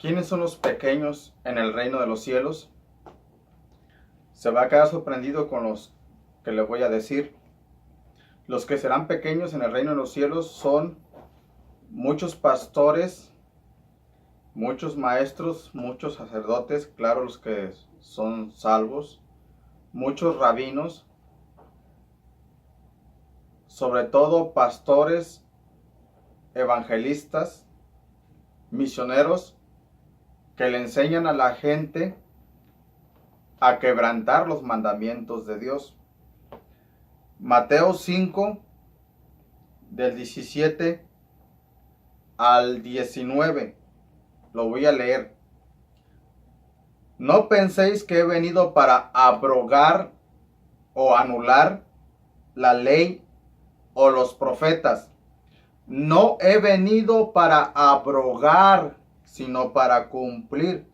¿Quiénes son los pequeños en el reino de los cielos? Se va a quedar sorprendido con los que le voy a decir. Los que serán pequeños en el reino de los cielos son muchos pastores, muchos maestros, muchos sacerdotes, claro, los que son salvos, muchos rabinos, sobre todo pastores, evangelistas, misioneros, que le enseñan a la gente a quebrantar los mandamientos de Dios. Mateo 5, del 17 al 19. Lo voy a leer. No penséis que he venido para abrogar o anular la ley o los profetas. No he venido para abrogar, sino para cumplir.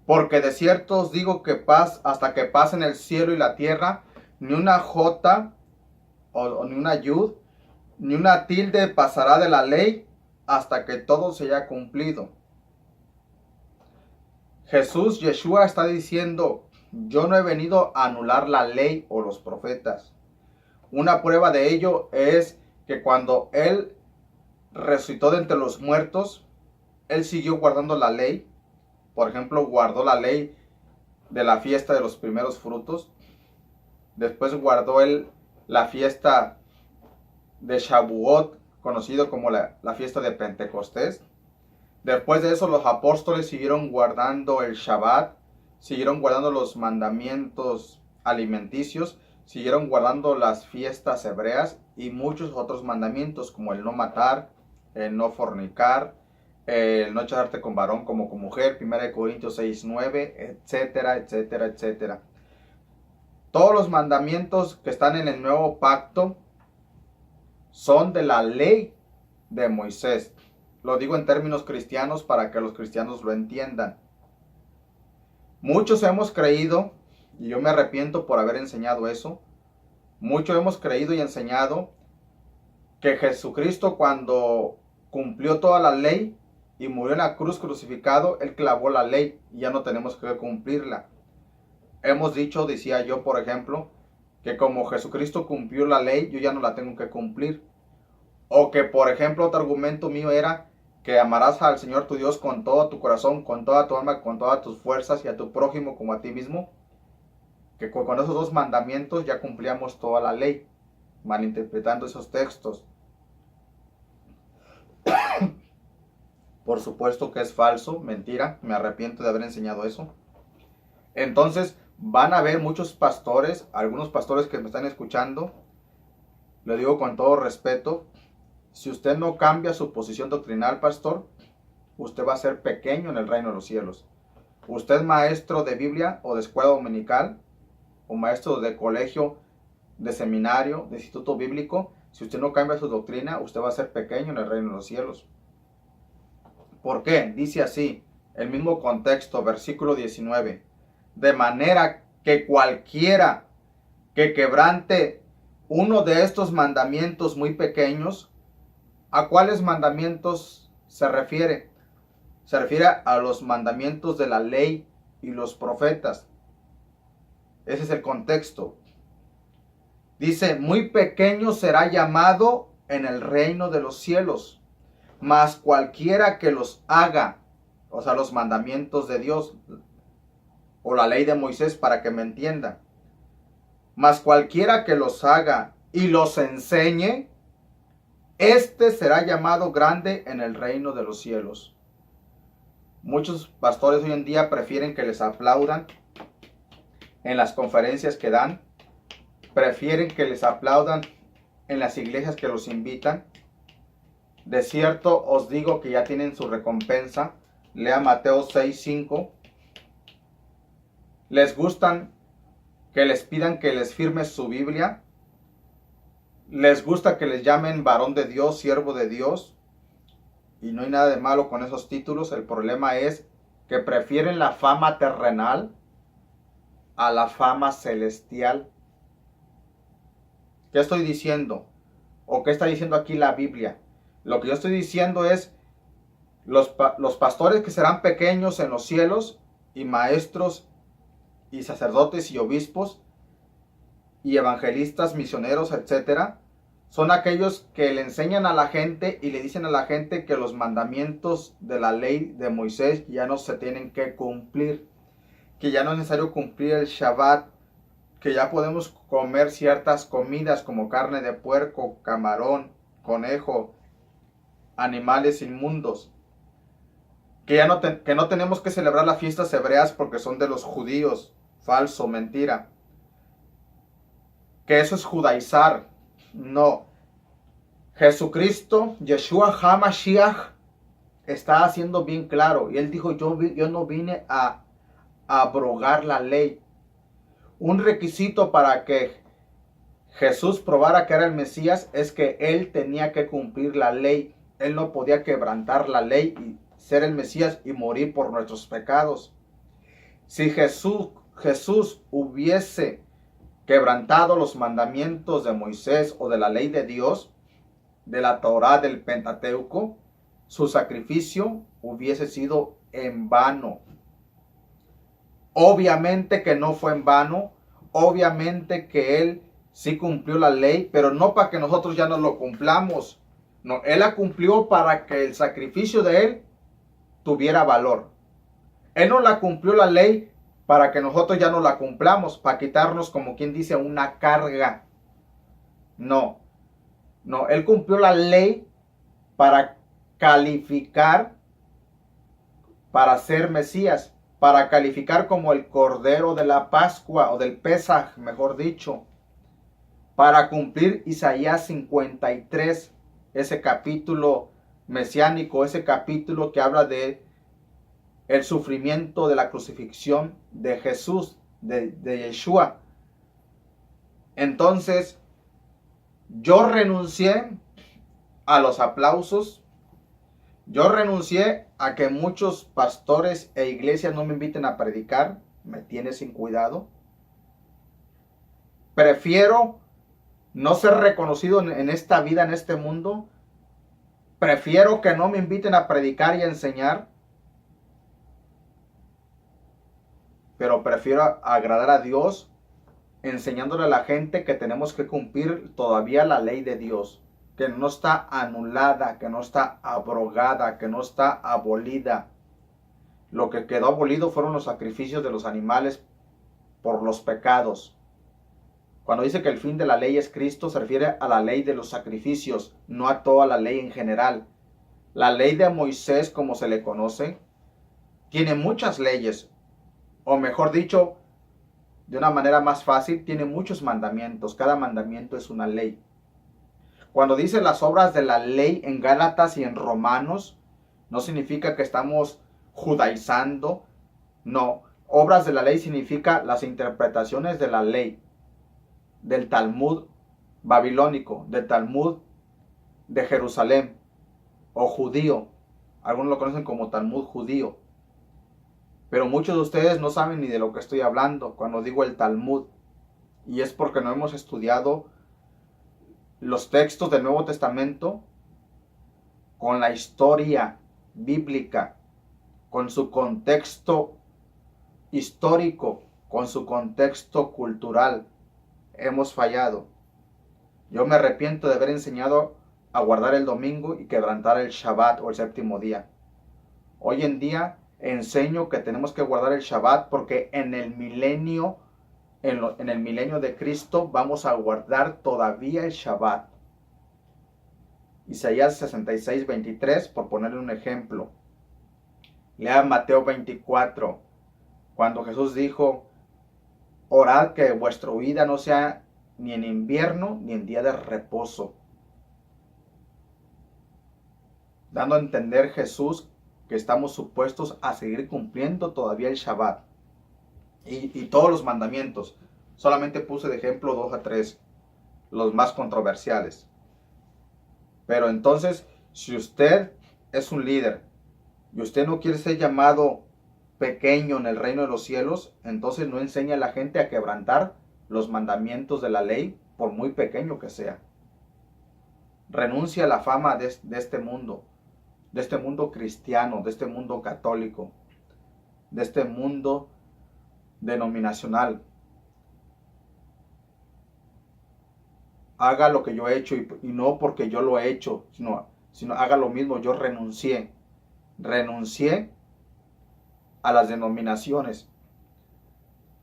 Porque de cierto os digo que hasta que pasen el cielo y la tierra, ni una jota o ni una yud, ni una tilde pasará de la ley hasta que todo se haya cumplido. Jesús, Yeshua, está diciendo, yo no he venido a anular la ley o los profetas. Una prueba de ello es que cuando Él resucitó de entre los muertos, Él siguió guardando la ley. Por ejemplo, guardó la ley de la fiesta de los primeros frutos. Después guardó Él la fiesta de Shavuot, conocido como la fiesta de Pentecostés. Después de eso, los apóstoles siguieron guardando el Shabbat, siguieron guardando los mandamientos alimenticios, siguieron guardando las fiestas hebreas y muchos otros mandamientos como el no matar, el no fornicar, el no echarte con varón como con mujer, 1 Corintios 6:9, etcétera, etcétera, etcétera. Todos los mandamientos que están en el nuevo pacto son de la ley de Moisés. Lo digo en términos cristianos para que los cristianos lo entiendan. Muchos hemos creído, y yo me arrepiento por haber enseñado eso, muchos hemos creído y enseñado que Jesucristo, cuando cumplió toda la ley y murió en la cruz crucificado, Él clavó la ley y ya no tenemos que cumplirla. Hemos dicho, decía yo por ejemplo, que como Jesucristo cumplió la ley, yo ya no la tengo que cumplir. O que por ejemplo otro argumento mío era que amarás al Señor tu Dios con todo tu corazón, con toda tu alma, con todas tus fuerzas y a tu prójimo como a ti mismo. Que con esos dos mandamientos ya cumplíamos toda la ley, malinterpretando esos textos. Por supuesto que es falso, mentira, me arrepiento de haber enseñado eso. Entonces van a haber muchos pastores, algunos pastores que me están escuchando, lo digo con todo respeto, si usted no cambia su posición doctrinal, pastor, usted va a ser pequeño en el reino de los cielos. Usted es maestro de Biblia o de escuela dominical, o maestro de colegio, de seminario, de instituto bíblico, si usted no cambia su doctrina, usted va a ser pequeño en el reino de los cielos. ¿Por qué? Dice así, el mismo contexto, versículo 19. De manera que cualquiera que quebrante uno de estos mandamientos muy pequeños, ¿a cuáles mandamientos se refiere? Se refiere a los mandamientos de la ley y los profetas. Ese es el contexto. Dice, muy pequeño será llamado en el reino de los cielos, mas cualquiera que los haga, o sea, los mandamientos de Dios, o la ley de Moisés, para que me entiendan, mas cualquiera que los haga y los enseñe, este será llamado grande en el reino de los cielos. Muchos pastores hoy en día prefieren que les aplaudan en las conferencias que dan, prefieren que les aplaudan en las iglesias que los invitan. De cierto os digo que ya tienen su recompensa. Lea Mateo 6:5. Les gustan que les pidan que les firme su Biblia. Les gusta que les llamen varón de Dios, siervo de Dios. Y no hay nada de malo con esos títulos. El problema es que prefieren la fama terrenal a la fama celestial. ¿Qué estoy diciendo? ¿O qué está diciendo aquí la Biblia? Lo que yo estoy diciendo es Los pastores que serán pequeños en los cielos, y maestros y sacerdotes y obispos y evangelistas, misioneros, etcétera, son aquellos que le enseñan a la gente y le dicen a la gente que los mandamientos de la ley de Moisés ya no se tienen que cumplir, que ya no es necesario cumplir el Shabbat, que ya podemos comer ciertas comidas como carne de puerco, camarón, conejo, animales inmundos, que no tenemos que celebrar las fiestas hebreas porque son de los judíos, falso, mentira, que eso es judaizar. No, Jesucristo, Yeshua HaMashiach, está haciendo bien claro, y él dijo, yo no vine a abrogar la ley. Un requisito para que Jesús probara que era el Mesías es que él tenía que cumplir la ley. Él no podía quebrantar la ley y ser el Mesías y morir por nuestros pecados. Si Jesús hubiese quebrantado los mandamientos de Moisés o de la ley de Dios, de la Torá, del Pentateuco, su sacrificio hubiese sido en vano. Obviamente que no fue en vano, obviamente que él sí cumplió la ley, pero no para que nosotros ya no lo cumplamos. No, él la cumplió para que el sacrificio de él tuviera valor. Él no la cumplió la ley para que nosotros ya no la cumplamos, para quitarnos, como quien dice, una carga. No, él cumplió la ley para calificar para ser Mesías, para calificar como el Cordero de la Pascua o del Pesaj, mejor dicho, para cumplir Isaías 53, ese capítulo mesiánico, ese capítulo que habla de el sufrimiento de la crucifixión de Jesús, de Yeshua. Entonces, yo renuncié a los aplausos. Yo renuncié a que muchos pastores e iglesias no me inviten a predicar. Me tiene sin cuidado. Prefiero no ser reconocido en esta vida, en este mundo. Prefiero que no me inviten a predicar y a enseñar. Pero prefiero agradar a Dios enseñándole a la gente que tenemos que cumplir todavía la ley de Dios, que no está anulada, que no está abrogada, que no está abolida. Lo que quedó abolido fueron los sacrificios de los animales por los pecados. Cuando dice que el fin de la ley es Cristo, se refiere a la ley de los sacrificios, no a toda la ley en general. La ley de Moisés, como se le conoce, tiene muchas leyes, o mejor dicho, de una manera más fácil, tiene muchos mandamientos. Cada mandamiento es una ley. Cuando dice las obras de la ley en Gálatas y en Romanos, no significa que estamos judaizando. No, obras de la ley significa las interpretaciones de la ley, del Talmud babilónico, del Talmud de Jerusalén, o judío. Algunos lo conocen como Talmud judío. Pero muchos de ustedes no saben ni de lo que estoy hablando cuando digo el Talmud. Y es porque no hemos estudiado los textos del Nuevo Testamento con la historia bíblica, con su contexto histórico, con su contexto cultural. Hemos fallado. Yo me arrepiento de haber enseñado a guardar el domingo y quebrantar el Shabbat o el séptimo día. Hoy en día enseño que tenemos que guardar el Shabbat porque en el milenio de Cristo vamos a guardar todavía el Shabbat. Isaías 66, 23, por ponerle un ejemplo. Lea Mateo 24, cuando Jesús dijo, orad que vuestra huida no sea ni en invierno ni en día de reposo. Dando a entender Jesús que estamos supuestos a seguir cumpliendo todavía el Shabbat y todos los mandamientos. Solamente puse de ejemplo 2 a 3, los más controversiales. Pero entonces, si usted es un líder y usted no quiere ser llamado pequeño en el reino de los cielos, entonces no enseñe a la gente a quebrantar los mandamientos de la ley, por muy pequeño que sea. Renuncia a la fama de este mundo. de este mundo cristiano, de este mundo católico, de este mundo denominacional. Haga lo que yo he hecho y no porque yo lo he hecho, sino haga lo mismo. Yo renuncié a las denominaciones.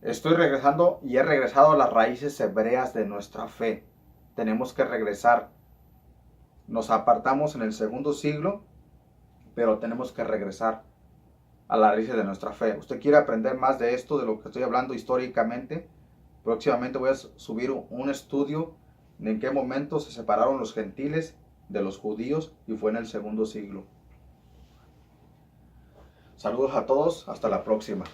Estoy regresando y he regresado a las raíces hebreas de nuestra fe. Tenemos que regresar. Nos apartamos en el segundo siglo, pero tenemos que regresar a las raíces de nuestra fe. ¿Usted quiere aprender más de esto, de lo que estoy hablando históricamente? Próximamente voy a subir un estudio de en qué momento se separaron los gentiles de los judíos y fue en el segundo siglo. Saludos a todos, hasta la próxima.